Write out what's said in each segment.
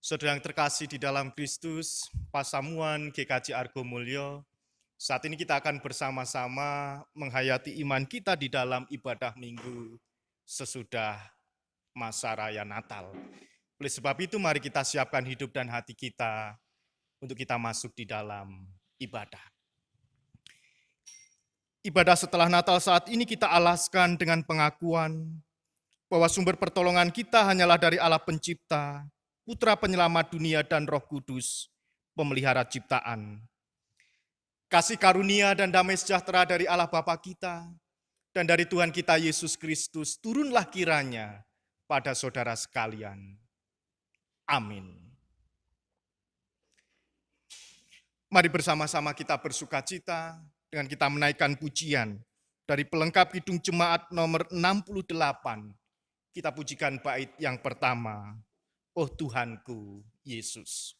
Saudara yang terkasih di dalam Kristus, Pasamuan GKJ Argo Mulyo, saat ini kita akan bersama-sama menghayati iman kita di dalam ibadah minggu sesudah masa raya Natal. Oleh sebab itu mari kita siapkan hidup dan hati kita untuk kita masuk di dalam ibadah. Ibadah setelah Natal saat ini kita alaskan dengan pengakuan bahwa sumber pertolongan kita hanyalah dari Allah Pencipta, Putra Penyelamat dunia dan Roh Kudus, pemelihara ciptaan. Kasih karunia dan damai sejahtera dari Allah Bapa kita dan dari Tuhan kita Yesus Kristus turunlah kiranya pada saudara sekalian. Amin. Mari bersama-sama kita bersukacita dengan kita menaikkan pujian dari pelengkap Kidung Jemaat nomor 68. Kita pujikan bait yang pertama, Oh Tuhanku Yesus.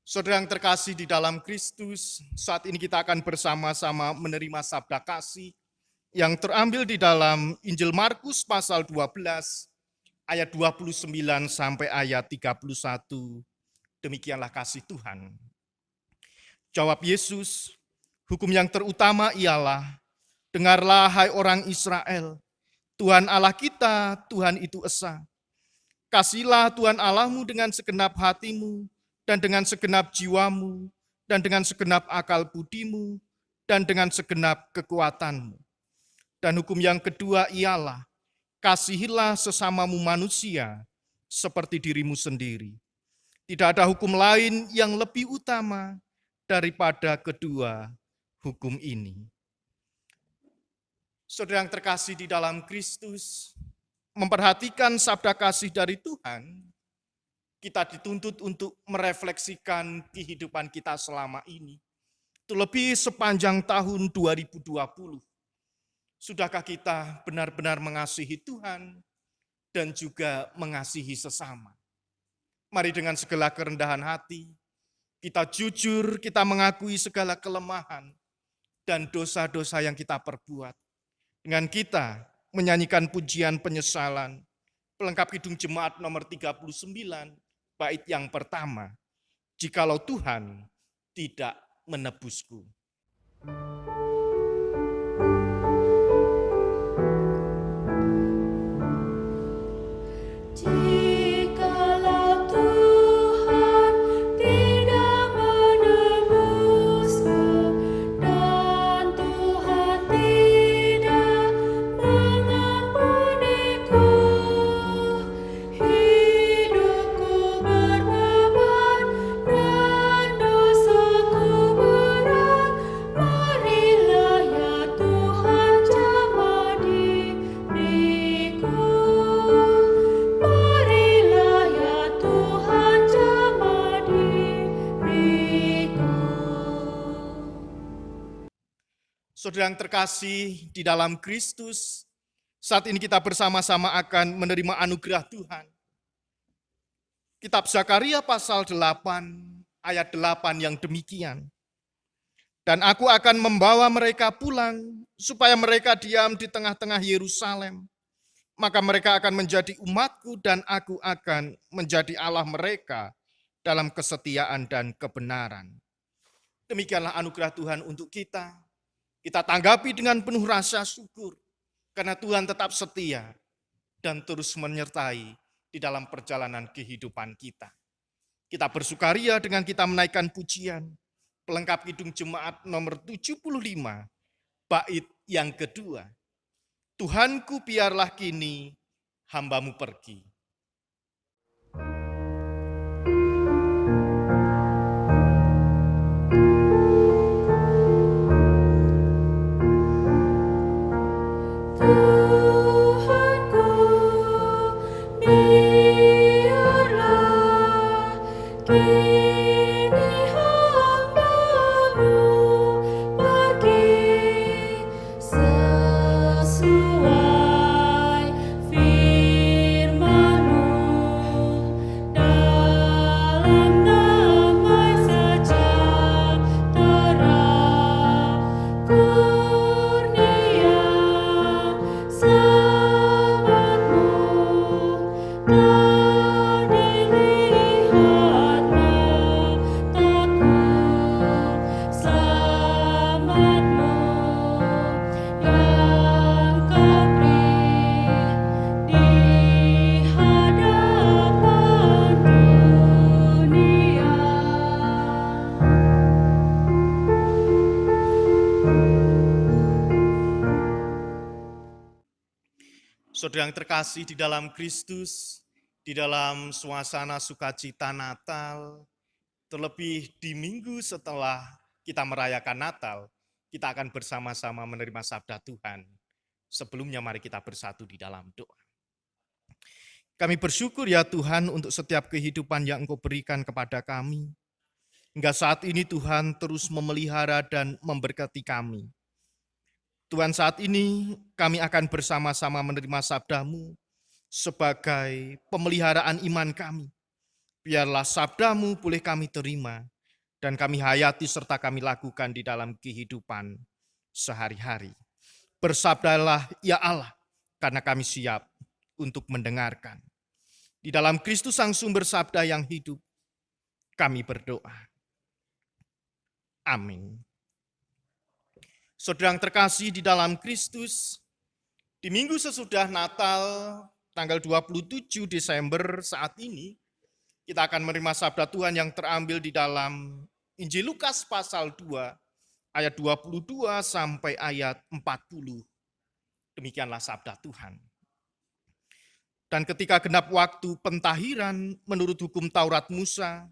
Saudara yang terkasih di dalam Kristus, saat ini kita akan bersama-sama menerima sabda kasih yang terambil di dalam Injil Markus pasal 12 ayat 29 sampai ayat 31. Demikianlah kasih Tuhan. Jawab Yesus, hukum yang terutama ialah, dengarlah hai orang Israel, Tuhan Allah kita, Tuhan itu esa. Kasihlah Tuhan Allahmu dengan segenap hatimu, dan dengan segenap jiwamu, dan dengan segenap akal budimu, dan dengan segenap kekuatanmu. Dan hukum yang kedua ialah, kasihilah sesamamu manusia seperti dirimu sendiri. Tidak ada hukum lain yang lebih utama daripada kedua hukum ini. Saudara yang terkasih di dalam Kristus, memperhatikan sabda kasih dari Tuhan, kita dituntut untuk merefleksikan kehidupan kita selama ini. Terlebih sepanjang tahun 2020. Sudahkah kita benar-benar mengasihi Tuhan dan juga mengasihi sesama? Mari dengan segala kerendahan hati, kita jujur, kita mengakui segala kelemahan dan dosa-dosa yang kita perbuat. Dengan kita menyanyikan pujian penyesalan, pelengkap Kidung Jemaat nomor 39, bait yang pertama, jikalau Tuhan tidak menebusku. Saudara yang terkasih di dalam Kristus, Saat ini kita bersama-sama akan menerima anugerah Tuhan. Kitab Zakaria pasal 8 ayat 8 yang demikian. Dan aku akan membawa mereka pulang supaya mereka diam di tengah-tengah Yerusalem. Maka mereka akan menjadi umatku dan aku akan menjadi Allah mereka dalam kesetiaan dan kebenaran. Demikianlah anugerah Tuhan untuk kita. Kita tanggapi dengan penuh rasa syukur karena Tuhan tetap setia dan terus menyertai di dalam perjalanan kehidupan kita. Kita bersukaria dengan kita menaikkan pujian pelengkap Kidung Jemaat nomor 75, bait yang kedua. Tuhanku biarlah kini hamba-Mu pergi. Saudara yang terkasih di dalam Kristus, di dalam suasana sukacita Natal, terlebih di minggu setelah kita merayakan Natal, kita akan bersama-sama menerima sabda Tuhan. Sebelumnya mari kita bersatu di dalam doa. Kami bersyukur ya Tuhan untuk setiap kehidupan yang Engkau berikan kepada kami. Hingga saat ini Tuhan terus memelihara dan memberkati kami. Tuhan, saat ini kami akan bersama-sama menerima sabda-Mu sebagai pemeliharaan iman kami. Biarlah sabda-Mu boleh kami terima dan kami hayati serta kami lakukan di dalam kehidupan sehari-hari. Bersabdalah ya Allah, karena kami siap untuk mendengarkan. Di dalam Kristus Sang Sumber Sabda yang hidup, kami berdoa. Amin. Saudara yang terkasih di dalam Kristus, di minggu sesudah Natal, tanggal 27 Desember saat ini, kita akan menerima sabda Tuhan yang terambil di dalam Injil Lukas pasal 2, ayat 22 sampai ayat 40. Demikianlah sabda Tuhan. Dan ketika genap waktu pentahiran menurut hukum Taurat Musa,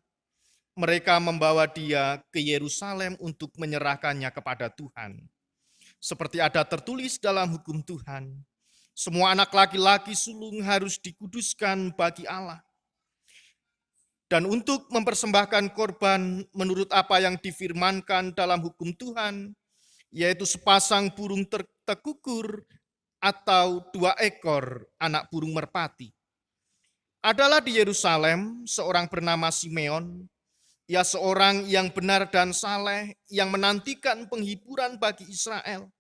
mereka membawa dia ke Yerusalem untuk menyerahkannya kepada Tuhan. Seperti ada tertulis dalam hukum Tuhan, semua anak laki-laki sulung harus dikuduskan bagi Allah. Dan untuk mempersembahkan korban menurut apa yang difirmankan dalam hukum Tuhan, yaitu sepasang burung tekukur atau 2 ekor anak burung merpati. Adalah di Yerusalem seorang bernama Simeon, ia seorang yang benar dan saleh, yang menantikan penghiburan bagi Israel.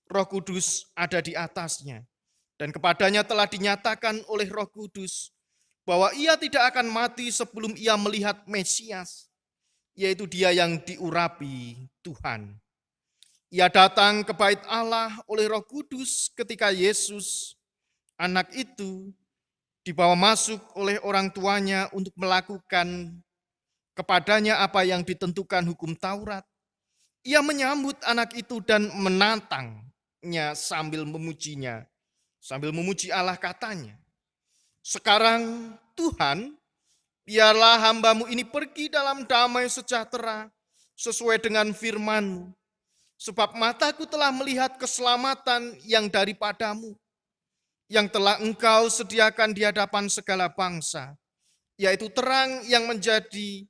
Roh Kudus ada di atasnya, dan kepadanya telah dinyatakan oleh Roh Kudus bahwa ia tidak akan mati sebelum ia melihat Mesias, yaitu dia yang diurapi Tuhan. Ia datang ke bait Allah oleh Roh Kudus ketika Yesus, anak itu, dibawa masuk oleh orang tuanya untuk melakukan kepadanya apa yang ditentukan hukum Taurat. Ia menyambut anak itu dan menantangnya sambil memujinya. Sambil memuji Allah katanya, sekarang Tuhan, biarlah hamba-Mu ini pergi dalam damai sejahtera sesuai dengan firman-Mu. Sebab mataku telah melihat keselamatan yang daripada-Mu, yang telah Engkau sediakan di hadapan segala bangsa, yaitu terang yang menjadi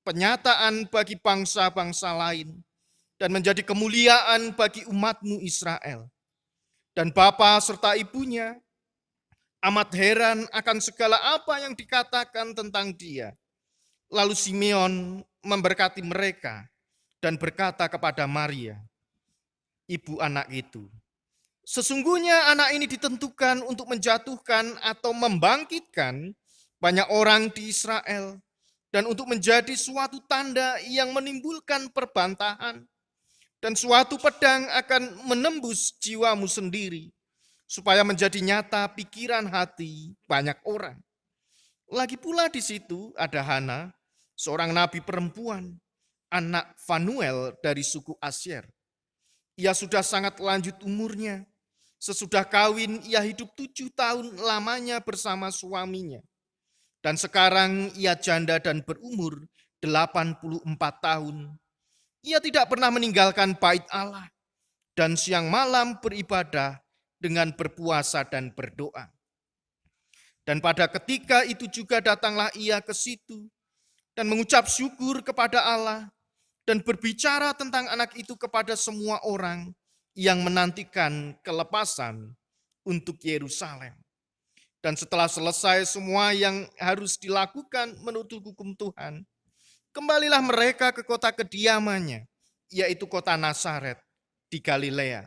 penyataan bagi bangsa-bangsa lain, dan menjadi kemuliaan bagi umat-Mu Israel. Dan bapa serta ibunya amat heran akan segala apa yang dikatakan tentang dia. Lalu Simeon memberkati mereka dan berkata kepada Maria, ibu anak itu, sesungguhnya anak ini ditentukan untuk menjatuhkan atau membangkitkan banyak orang di Israel dan untuk menjadi suatu tanda yang menimbulkan perbantahan dan suatu pedang akan menembus jiwamu sendiri supaya menjadi nyata pikiran hati banyak orang. Lagi pula di situ ada Hana, seorang nabi perempuan, anak Fanuel dari suku Asyer. Ia sudah sangat lanjut umurnya. Sesudah kawin, ia hidup 7 tahun lamanya bersama suaminya. Dan sekarang ia janda dan berumur 84 tahun. Ia tidak pernah meninggalkan bait Allah dan siang malam beribadah dengan berpuasa dan berdoa. Dan pada ketika itu juga datanglah ia ke situ dan mengucap syukur kepada Allah dan berbicara tentang anak itu kepada semua orang yang menantikan kelepasan untuk Yerusalem. Dan setelah selesai semua yang harus dilakukan menurut hukum Tuhan, kembalilah mereka ke kota kediamannya, yaitu kota Nazaret di Galilea.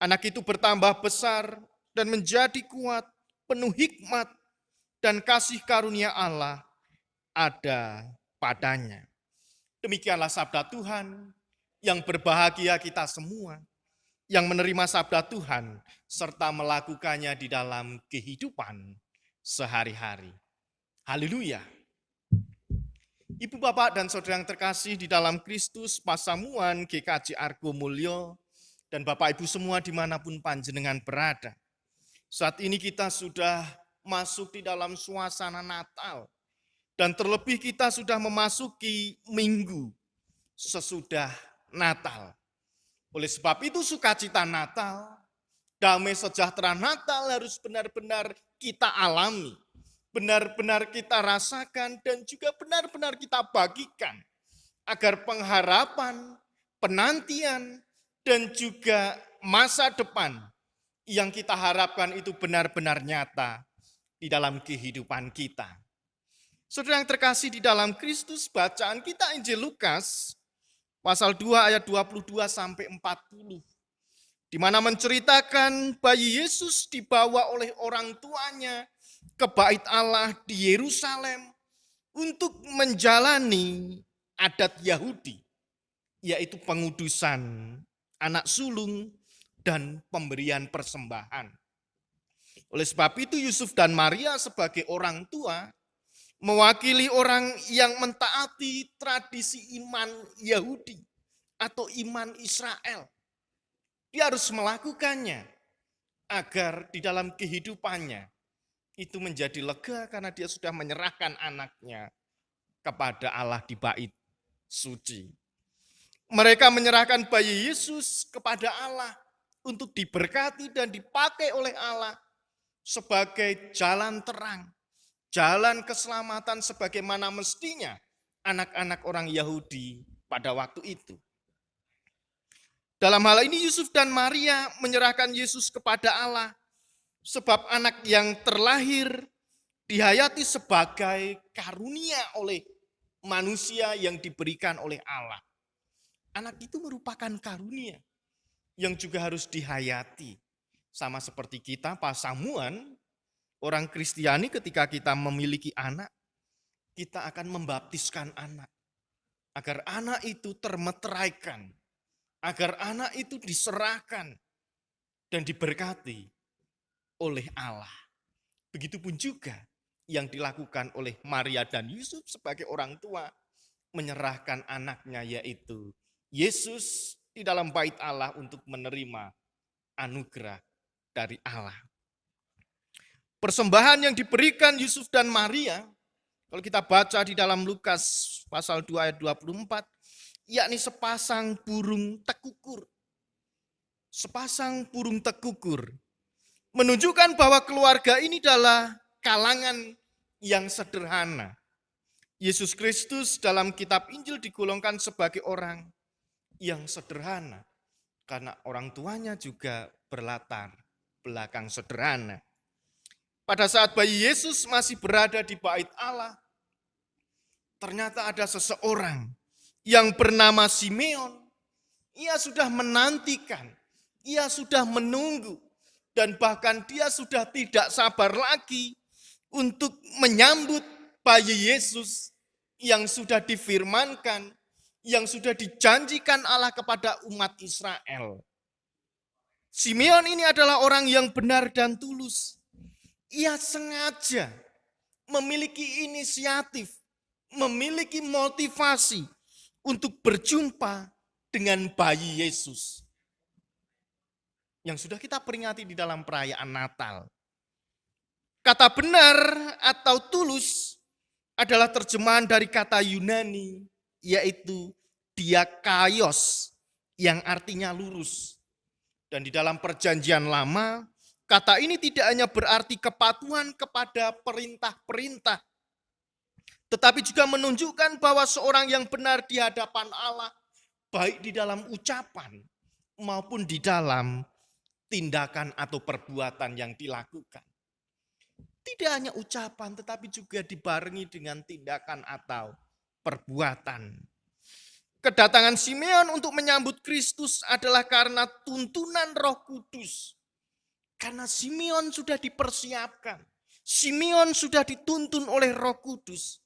Anak itu bertambah besar dan menjadi kuat, penuh hikmat, dan kasih karunia Allah ada padanya. Demikianlah sabda Tuhan, yang berbahagia kita semua, yang menerima sabda Tuhan, serta melakukannya di dalam kehidupan sehari-hari. Haleluya. Ibu, bapak, dan saudara yang terkasih di dalam Kristus, Pasamuan GKJ Argo Mulyo, dan bapak ibu semua dimanapun panjenengan berada. Saat ini kita sudah masuk di dalam suasana Natal, dan terlebih kita sudah memasuki minggu sesudah Natal. Oleh sebab itu sukacita Natal, damai sejahtera Natal harus benar-benar kita alami, benar-benar kita rasakan, dan juga benar-benar kita bagikan, agar pengharapan, penantian, dan juga masa depan yang kita harapkan itu benar-benar nyata di dalam kehidupan kita. Saudara yang terkasih di dalam Kristus, bacaan kita Injil Lukas pasal 2 ayat 22 sampai 40. Di mana menceritakan bayi Yesus dibawa oleh orang tuanya ke bait Allah di Yerusalem untuk menjalani adat Yahudi, yaitu pengudusan anak sulung dan pemberian persembahan. Oleh sebab itu Yusuf dan Maria sebagai orang tua mewakili orang yang mentaati tradisi iman Yahudi atau iman Israel. Dia harus melakukannya agar di dalam kehidupannya itu menjadi lega karena dia sudah menyerahkan anaknya kepada Allah di bait suci. Mereka menyerahkan bayi Yesus kepada Allah untuk diberkati dan dipakai oleh Allah sebagai jalan terang, jalan keselamatan sebagaimana mestinya anak-anak orang Yahudi pada waktu itu. Dalam hal ini Yusuf dan Maria menyerahkan Yesus kepada Allah sebab anak yang terlahir dihayati sebagai karunia oleh manusia yang diberikan oleh Allah. Anak itu merupakan karunia yang juga harus dihayati. Sama seperti kita Pasamuan, orang Kristiani ketika kita memiliki anak, kita akan membaptiskan anak. Agar anak itu termeteraikan, agar anak itu diserahkan dan diberkati oleh Allah. Begitupun juga yang dilakukan oleh Maria dan Yusuf sebagai orang tua, menyerahkan anaknya yaitu Yesus di dalam bait Allah untuk menerima anugerah dari Allah. Persembahan yang diberikan Yusuf dan Maria, kalau kita baca di dalam Lukas pasal 2 ayat 24, yakni sepasang burung tekukur. Sepasang burung tekukur menunjukkan bahwa keluarga ini adalah kalangan yang sederhana. Yesus Kristus dalam kitab Injil digolongkan sebagai orang yang sederhana. karena orang tuanya juga berlatar belakang sederhana. Pada saat bayi Yesus masih berada di bait Allah, ternyata ada seseorang yang bernama Simeon. Ia sudah menantikan, ia sudah menunggu, dan bahkan dia sudah tidak sabar lagi untuk menyambut bayi Yesus yang sudah difirmankan, yang sudah dijanjikan Allah kepada umat Israel. Simeon ini adalah orang yang benar dan tulus. Ia sengaja memiliki inisiatif, memiliki motivasi untuk berjumpa dengan bayi Yesus yang sudah kita peringati di dalam perayaan Natal. Kata benar atau tulus adalah terjemahan dari kata Yunani, yaitu diakaios, yang artinya lurus. Dan di dalam perjanjian lama, kata ini tidak hanya berarti kepatuhan kepada perintah-perintah, tetapi juga menunjukkan bahwa seorang yang benar di hadapan Allah, baik di dalam ucapan maupun di dalam tindakan atau perbuatan yang dilakukan. Tidak hanya ucapan, tetapi juga dibarengi dengan tindakan atau perbuatan. Kedatangan Simeon untuk menyambut Kristus adalah karena tuntunan Roh Kudus. Karena Simeon sudah dipersiapkan. Simeon sudah dituntun oleh Roh Kudus.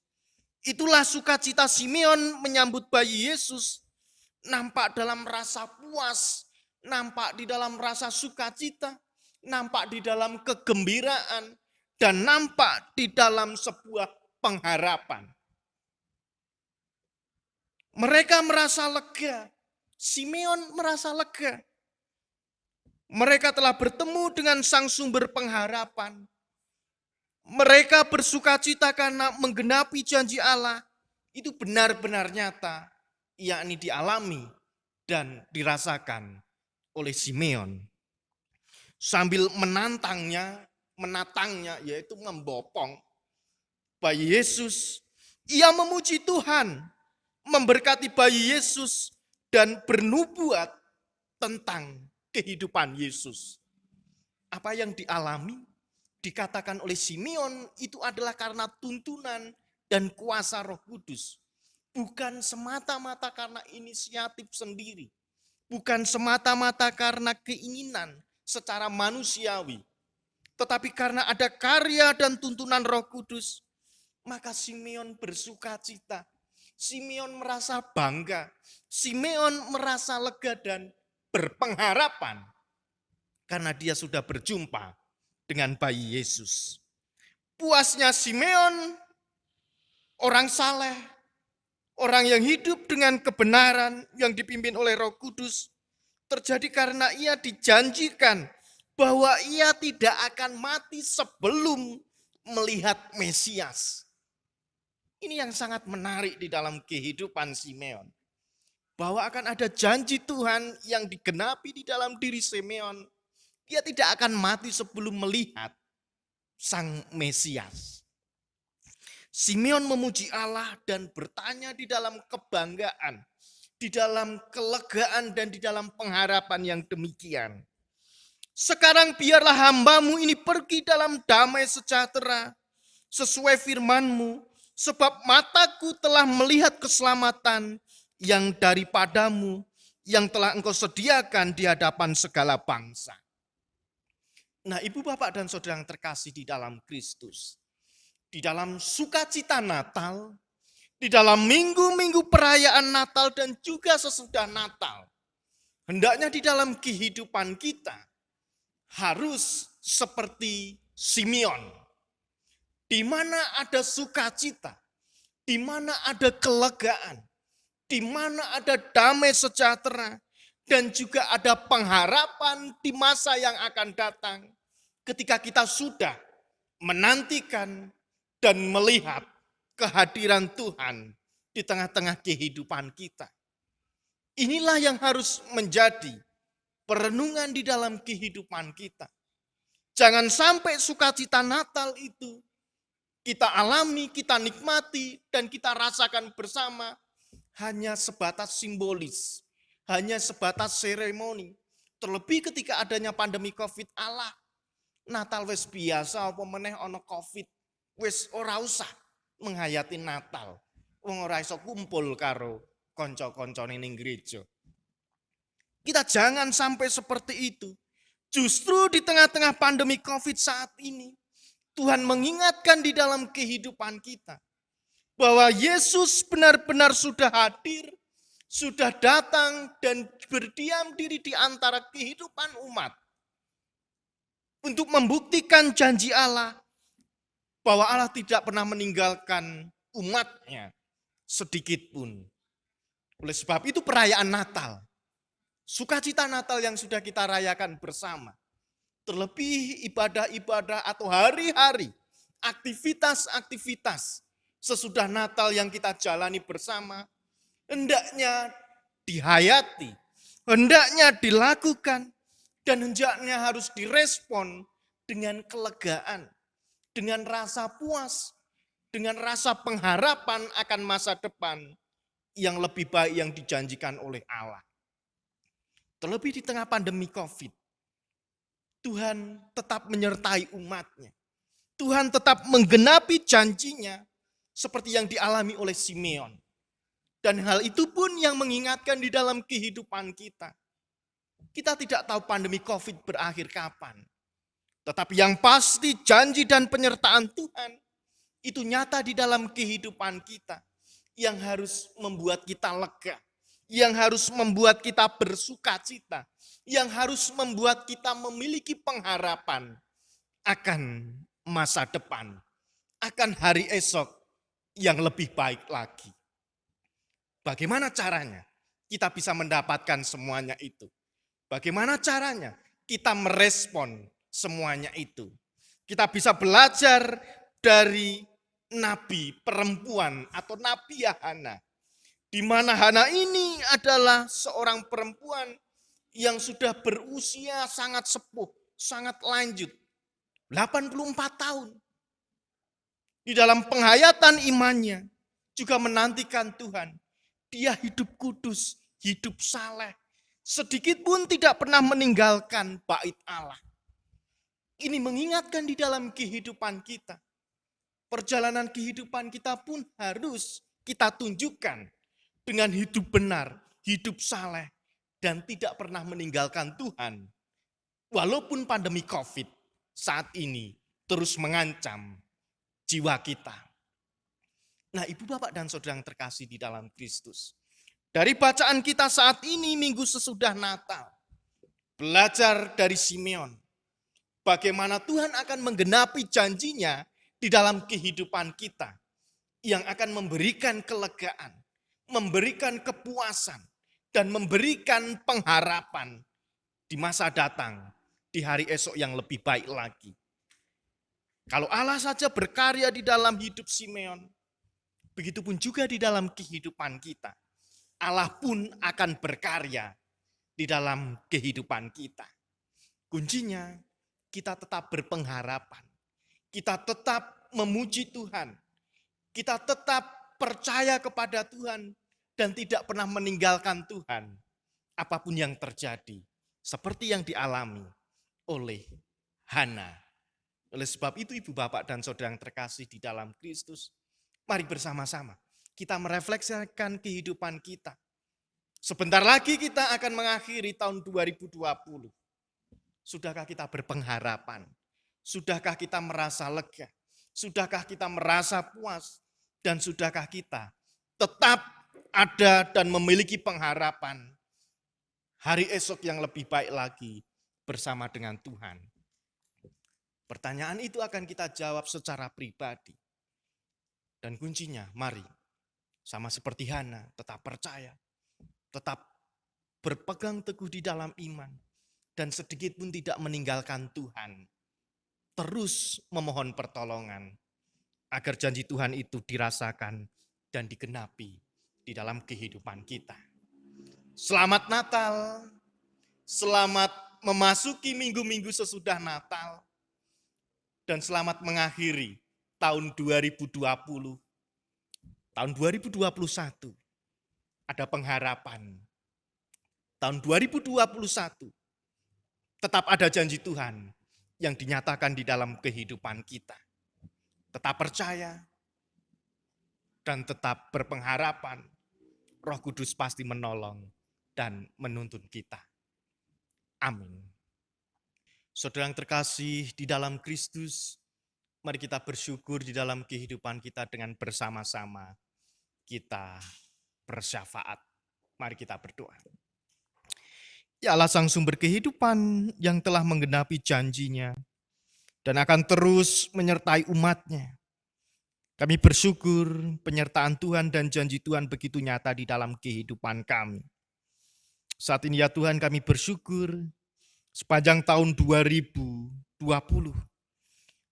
Itulah sukacita Simeon menyambut bayi Yesus. Nampak dalam rasa puas, nampak di dalam rasa sukacita, nampak di dalam kegembiraan, dan nampak di dalam sebuah pengharapan. Mereka merasa lega, Simeon merasa lega. Mereka telah bertemu dengan sang sumber pengharapan. Mereka bersukacita karena menggenapi janji Allah. Itu benar-benar nyata, yakni dialami dan dirasakan oleh Simeon. Sambil menantangnya, yaitu membopong bayi Yesus, ia memuji Tuhan, memberkati bayi Yesus, dan bernubuat tentang kehidupan Yesus. Apa yang dialami, dikatakan oleh Simeon itu adalah karena tuntunan dan kuasa Roh Kudus. Bukan semata-mata karena inisiatif sendiri. Bukan semata-mata karena keinginan secara manusiawi. Tetapi karena ada karya dan tuntunan Roh Kudus, maka Simeon bersukacita. Simeon merasa bangga. Simeon merasa lega dan berpengharapan. Karena dia sudah berjumpa dengan bayi Yesus. Puasnya Simeon, orang saleh, orang yang hidup dengan kebenaran yang dipimpin oleh Roh Kudus, terjadi karena ia dijanjikan bahwa ia tidak akan mati sebelum melihat Mesias. Ini yang sangat menarik di dalam kehidupan Simeon. Bahwa akan ada janji Tuhan yang digenapi di dalam diri Simeon. Dia tidak akan mati sebelum melihat sang Mesias. Simeon memuji Allah dan bertanya di dalam kebanggaan, di dalam kelegaan dan di dalam pengharapan yang demikian. Sekarang biarlah hambamu ini pergi dalam damai sejahtera, sesuai firman-Mu, sebab mataku telah melihat keselamatan yang daripadamu, yang telah Engkau sediakan di hadapan segala bangsa. Nah, ibu bapak dan saudara yang terkasih di dalam Kristus, di dalam sukacita Natal, di dalam minggu-minggu perayaan Natal dan juga sesudah Natal, hendaknya di dalam kehidupan kita harus seperti Simeon, di mana ada sukacita, di mana ada kelegaan, di mana ada damai sejahtera, dan juga ada pengharapan di masa yang akan datang ketika kita sudah menantikan dan melihat kehadiran Tuhan di tengah-tengah kehidupan kita. Inilah yang harus menjadi perenungan di dalam kehidupan kita. Jangan sampai sukacita Natal itu kita alami, kita nikmati, dan kita rasakan bersama hanya sebatas simbolis. hanya sebatas seremoni. Terlebih ketika adanya pandemi Covid, Allah Natal wis biasa apa meneh ana Covid, wis ora usah menghayati Natal. Wong ora iso kumpul karo kanca-kancane ning gereja. Kita jangan sampai seperti itu. Justru di tengah-tengah pandemi Covid saat ini, Tuhan mengingatkan di dalam kehidupan kita bahwa Yesus benar-benar sudah hadir, sudah datang dan berdiam diri di antara kehidupan umat untuk membuktikan janji Allah bahwa Allah tidak pernah meninggalkan umatnya sedikit pun. Oleh sebab itu perayaan Natal, sukacita Natal yang sudah kita rayakan bersama, terlebih ibadah-ibadah atau hari-hari, aktivitas-aktivitas sesudah Natal yang kita jalani bersama, hendaknya dihayati, hendaknya dilakukan, dan hendaknya harus direspon dengan kelegaan, dengan rasa puas, dengan rasa pengharapan akan masa depan yang lebih baik yang dijanjikan oleh Allah. Terlebih di tengah pandemi Covid, Tuhan tetap menyertai umatnya. Tuhan tetap menggenapi janjinya seperti yang dialami oleh Simeon. Dan hal itu pun yang mengingatkan di dalam kehidupan kita. Kita tidak tahu pandemi Covid berakhir kapan. Tetapi yang pasti janji dan penyertaan Tuhan itu nyata di dalam kehidupan kita. Yang harus membuat kita lega. Yang harus membuat kita bersuka cita. Yang harus membuat kita memiliki pengharapan akan masa depan. Akan hari esok yang lebih baik lagi. Bagaimana caranya kita bisa mendapatkan semuanya itu? Bagaimana caranya kita merespon semuanya itu? Kita bisa belajar dari nabi perempuan atau nabi Hana. Di mana Hana ini adalah seorang perempuan yang sudah berusia sangat sepuh, sangat lanjut. 84 tahun. Di dalam penghayatan imannya juga menantikan Tuhan. Dia hidup kudus, hidup saleh. Sedikit pun tidak pernah meninggalkan bait Allah. Ini mengingatkan di dalam kehidupan kita. Perjalanan kehidupan kita pun harus kita tunjukkan dengan hidup benar, hidup saleh, dan tidak pernah meninggalkan Tuhan. Walaupun pandemi Covid saat ini terus mengancam jiwa kita. Nah, Ibu Bapak dan Saudara yang terkasih di dalam Kristus. Dari bacaan kita saat ini minggu sesudah Natal. Belajar dari Simeon. Bagaimana Tuhan akan menggenapi janjinya di dalam kehidupan kita. Yang akan memberikan kelegaan, memberikan kepuasan, dan memberikan pengharapan di masa datang, di hari esok yang lebih baik lagi. Kalau Allah saja berkarya di dalam hidup Simeon, begitupun juga di dalam kehidupan kita. Allah pun akan berkarya di dalam kehidupan kita. Kuncinya kita tetap berpengharapan. Kita tetap memuji Tuhan. Kita tetap percaya kepada Tuhan dan tidak pernah meninggalkan Tuhan. Apapun yang terjadi, seperti yang dialami oleh Hana. Oleh sebab itu Ibu Bapak dan Saudara yang terkasih di dalam Kristus, mari bersama-sama kita merefleksikan kehidupan kita. Sebentar lagi kita akan mengakhiri tahun 2020. Sudahkah kita berpengharapan? Sudahkah kita merasa lega? Sudahkah kita merasa puas? Dan sudahkah kita tetap ada dan memiliki pengharapan hari esok yang lebih baik lagi bersama dengan Tuhan? Pertanyaan itu akan kita jawab secara pribadi. Dan kuncinya, mari sama seperti Hana, tetap percaya, tetap berpegang teguh di dalam iman, dan sedikit pun tidak meninggalkan Tuhan. Terus memohon pertolongan, agar janji Tuhan itu dirasakan dan digenapi di dalam kehidupan kita. Selamat Natal, selamat memasuki minggu-minggu sesudah Natal, dan selamat mengakhiri tahun 2020. Tahun 2021 ada pengharapan, tahun 2021 tetap ada janji Tuhan yang dinyatakan di dalam kehidupan kita. Tetap percaya dan tetap berpengharapan. Roh Kudus pasti menolong dan menuntun kita. Amin. Saudara yang terkasih di dalam Kristus, mari kita bersyukur di dalam kehidupan kita dengan bersama-sama kita bersyafaat. Mari kita berdoa. Ya Allah Sang Sumber kehidupan yang telah menggenapi janji-Nya dan akan terus menyertai umat-Nya. Kami bersyukur penyertaan Tuhan dan janji Tuhan begitu nyata di dalam kehidupan kami. Saat ini ya Tuhan kami bersyukur sepanjang tahun 2020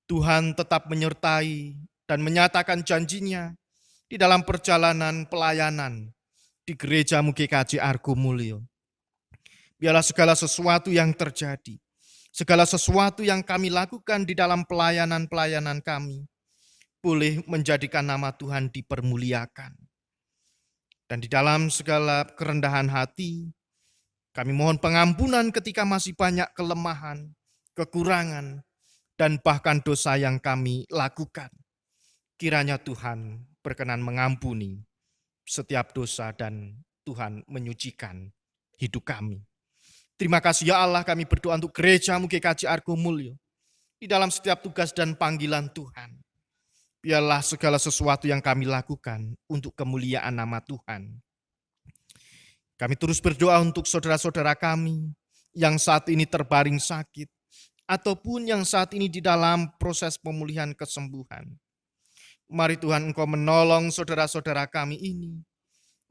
Tuhan tetap menyertai dan menyatakan janji-Nya di dalam perjalanan pelayanan di Gereja MUGKJ Argomulyo. Biarlah segala sesuatu yang terjadi, segala sesuatu yang kami lakukan di dalam pelayanan-pelayanan kami, boleh menjadikan nama Tuhan dipermuliakan. Dan di dalam segala kerendahan hati, kami mohon pengampunan ketika masih banyak kelemahan, kekurangan, dan bahkan dosa yang kami lakukan. Kiranya Tuhan berkenan mengampuni setiap dosa dan Tuhan menyucikan hidup kami. Terima kasih ya Allah, kami berdoa untuk Gereja MUGKJ Argomulyo di dalam setiap tugas dan panggilan Tuhan. Biarlah segala sesuatu yang kami lakukan untuk kemuliaan nama Tuhan. Kami terus berdoa untuk saudara-saudara kami yang saat ini terbaring sakit, ataupun yang saat ini di dalam proses pemulihan kesembuhan. Mari Tuhan Engkau menolong saudara-saudara kami ini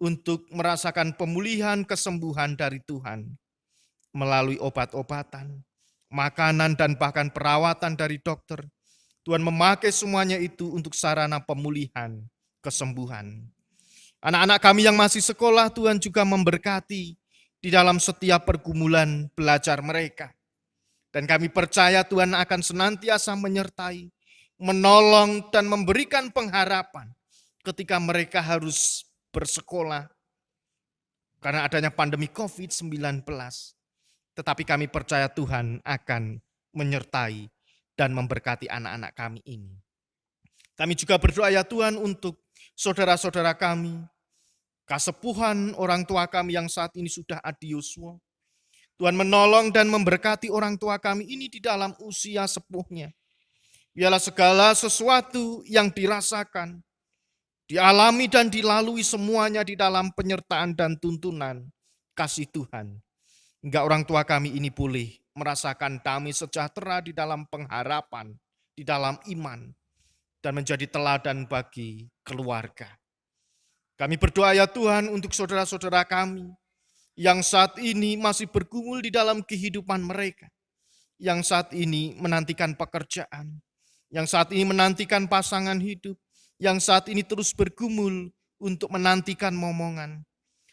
untuk merasakan pemulihan kesembuhan dari Tuhan melalui obat-obatan, makanan, dan bahkan perawatan dari dokter. Tuhan memakai semuanya itu untuk sarana pemulihan, kesembuhan. Anak-anak kami yang masih sekolah, Tuhan juga memberkati di dalam setiap pergumulan belajar mereka. Dan kami percaya Tuhan akan senantiasa menyertai, menolong, dan memberikan pengharapan ketika mereka harus bersekolah karena adanya pandemi COVID-19. Tetapi kami percaya Tuhan akan menyertai dan memberkati anak-anak kami ini. Kami juga berdoa ya Tuhan untuk saudara-saudara kami, kasepuhan orang tua kami yang saat ini sudah adioswa. Tuhan menolong dan memberkati orang tua kami ini di dalam usia sepuhnya. Biarlah segala sesuatu yang dirasakan, dialami dan dilalui semuanya di dalam penyertaan dan tuntunan kasih Tuhan. Hingga orang tua kami ini boleh merasakan damai sejahtera di dalam pengharapan, di dalam iman, dan menjadi teladan bagi keluarga. Kami berdoa ya Tuhan untuk saudara-saudara kami yang saat ini masih bergumul di dalam kehidupan mereka, yang saat ini menantikan pekerjaan, yang saat ini menantikan pasangan hidup, yang saat ini terus bergumul untuk menantikan momongan,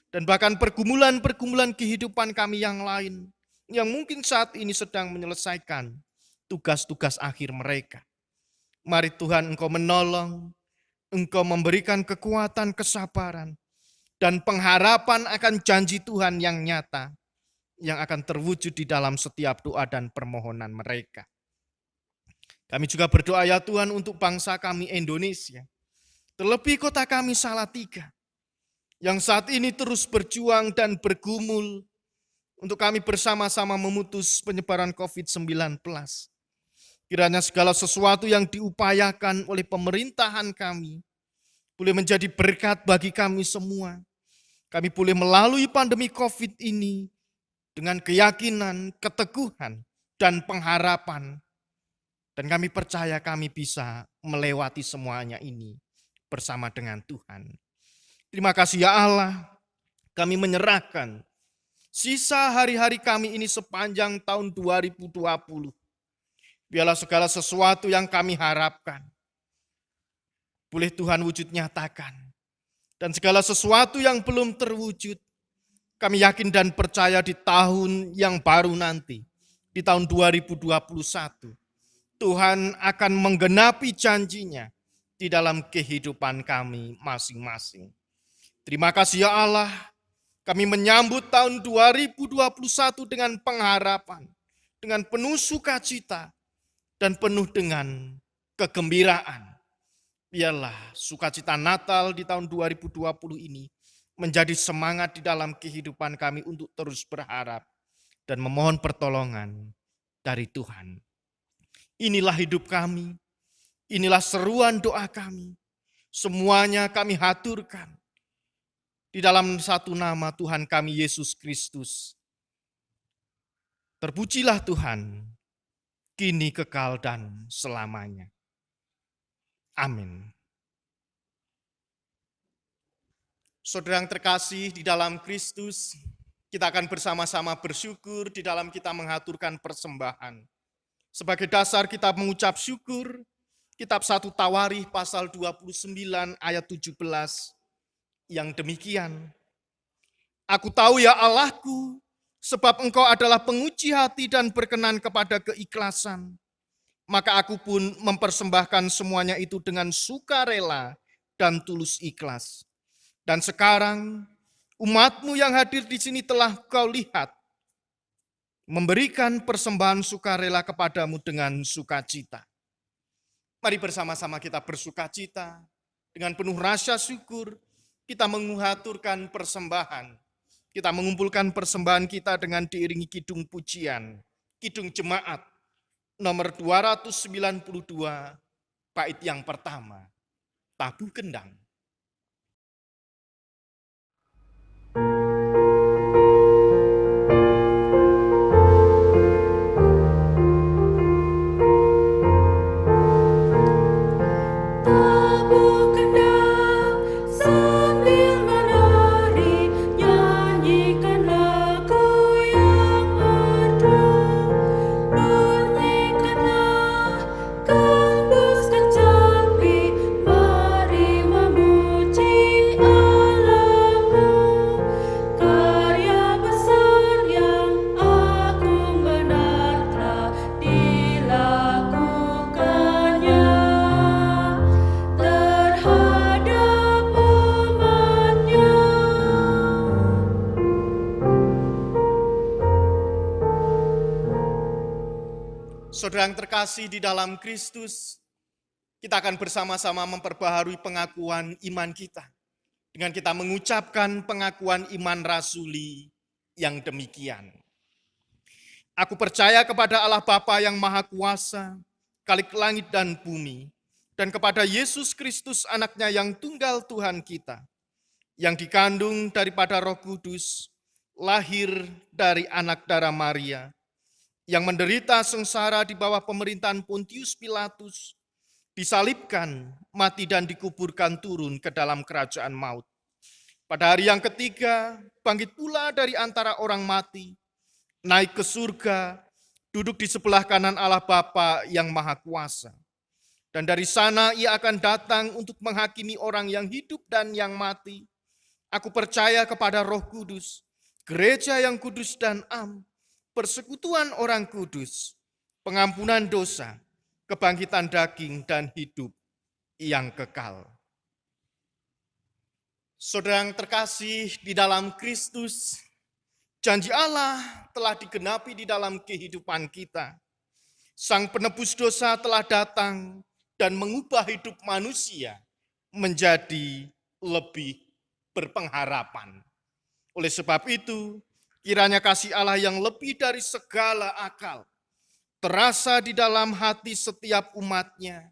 dan bahkan pergumulan-pergumulan kehidupan kami yang lain, yang mungkin saat ini sedang menyelesaikan tugas-tugas akhir mereka. Mari Tuhan Engkau menolong, Engkau memberikan kekuatan, kesabaran, dan pengharapan akan janji Tuhan yang nyata, yang akan terwujud di dalam setiap doa dan permohonan mereka. Kami juga berdoa ya Tuhan untuk bangsa kami Indonesia, terlebih kota kami Salatiga, yang saat ini terus berjuang dan bergumul untuk kami bersama-sama memutus penyebaran COVID-19. Kiranya segala sesuatu yang diupayakan oleh pemerintahan kami boleh menjadi berkat bagi kami semua. Kami boleh melalui pandemi COVID ini dengan keyakinan, keteguhan, dan pengharapan. Dan kami percaya kami bisa melewati semuanya ini bersama dengan Tuhan. Terima kasih ya Allah, kami menyerahkan sisa hari-hari kami ini sepanjang tahun 2020. Biarlah segala sesuatu yang kami harapkan boleh Tuhan wujud nyatakan. Dan segala sesuatu yang belum terwujud, kami yakin dan percaya di tahun yang baru nanti, di tahun 2021, Tuhan akan menggenapi janji-Nya di dalam kehidupan kami masing-masing. Terima kasih ya Allah, Kami menyambut tahun 2021 dengan pengharapan, dengan penuh sukacita, dan penuh dengan kegembiraan. Biarlah sukacita Natal di tahun 2020 ini menjadi semangat di dalam kehidupan kami untuk terus berharap dan memohon pertolongan dari Tuhan. Inilah hidup kami, inilah seruan doa kami. Semuanya kami haturkan di dalam satu nama Tuhan kami Yesus Kristus. Terpujilah Tuhan, kini kekal dan selamanya. Amin. Saudara yang terkasih di dalam Kristus, kita akan bersama-sama bersyukur di dalam kita mengaturkan persembahan. Sebagai dasar kita mengucap syukur, kitab 1 Tawarikh pasal 29 ayat 17 yang demikian. Aku tahu ya Allahku, sebab Engkau adalah penguji hati dan berkenan kepada keikhlasan. Maka aku pun mempersembahkan semuanya itu dengan sukarela dan tulus ikhlas. Dan sekarang umat-Mu yang hadir di sini telah Kau lihat, memberikan persembahan sukarela kepadamu dengan sukacita. Mari bersama-sama kita bersukacita, dengan penuh rasa syukur, kita mengaturkan persembahan. Kita mengumpulkan persembahan kita dengan diiringi kidung pujian, kidung jemaat, nomor 292, bait yang pertama, tabuh kendang. Saudara yang terkasih di dalam Kristus, kita akan bersama-sama memperbaharui pengakuan iman kita dengan kita mengucapkan pengakuan iman rasuli yang demikian. Aku percaya kepada Allah Bapa yang Maha Kuasa, Khalik langit dan bumi, dan kepada Yesus Kristus anaknya yang tunggal Tuhan kita, yang dikandung daripada Roh Kudus, lahir dari anak darah Maria, yang menderita sengsara di bawah pemerintahan Pontius Pilatus, disalibkan, mati dan dikuburkan turun ke dalam kerajaan maut. Pada hari yang ketiga, bangkit pula dari antara orang mati, naik ke surga, duduk di sebelah kanan Allah Bapa yang Maha Kuasa. Dan dari sana ia akan datang untuk menghakimi orang yang hidup dan yang mati. Aku percaya kepada Roh Kudus, gereja yang kudus dan am, persekutuan orang kudus, pengampunan dosa, kebangkitan daging, dan hidup yang kekal. Saudara yang terkasih di dalam Kristus, janji Allah telah digenapi di dalam kehidupan kita. Sang penebus dosa telah datang dan mengubah hidup manusia menjadi lebih berpengharapan. Oleh sebab itu, kiranya kasih Allah yang lebih dari segala akal terasa di dalam hati setiap umatnya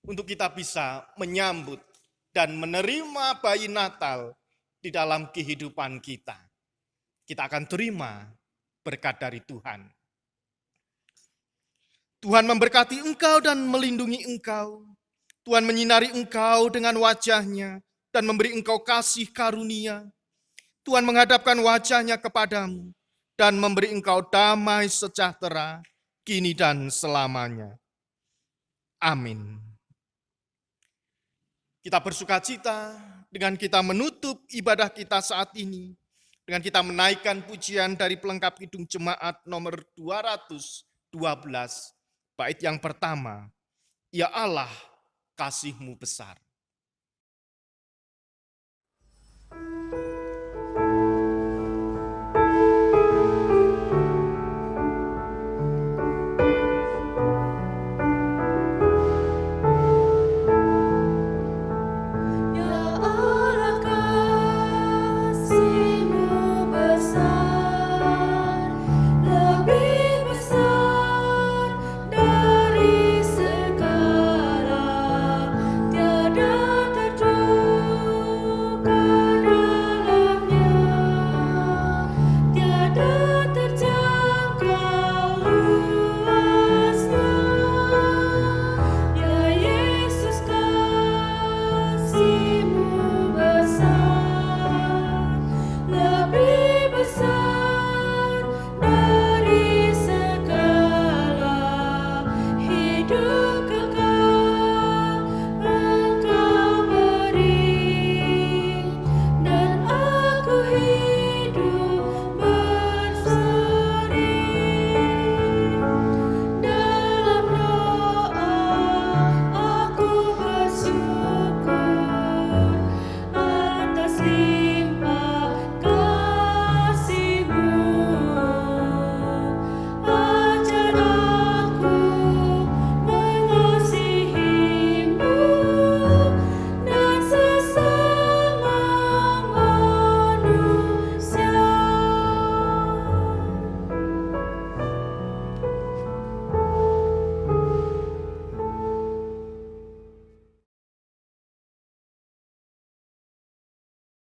untuk kita bisa menyambut dan menerima bayi Natal di dalam kehidupan kita. Kita akan terima berkat dari Tuhan. Tuhan memberkati engkau dan melindungi engkau. Tuhan menyinari engkau dengan wajah-Nya dan memberi engkau kasih karunia. Tuhan menghadapkan wajah-Nya kepadamu dan memberi engkau damai sejahtera kini dan selamanya. Amin. Kita bersukacita dengan kita menutup ibadah kita saat ini, dengan kita menaikkan pujian dari pelengkap kidung jemaat nomor 212, bait yang pertama, Ya Allah, kasih-Mu besar.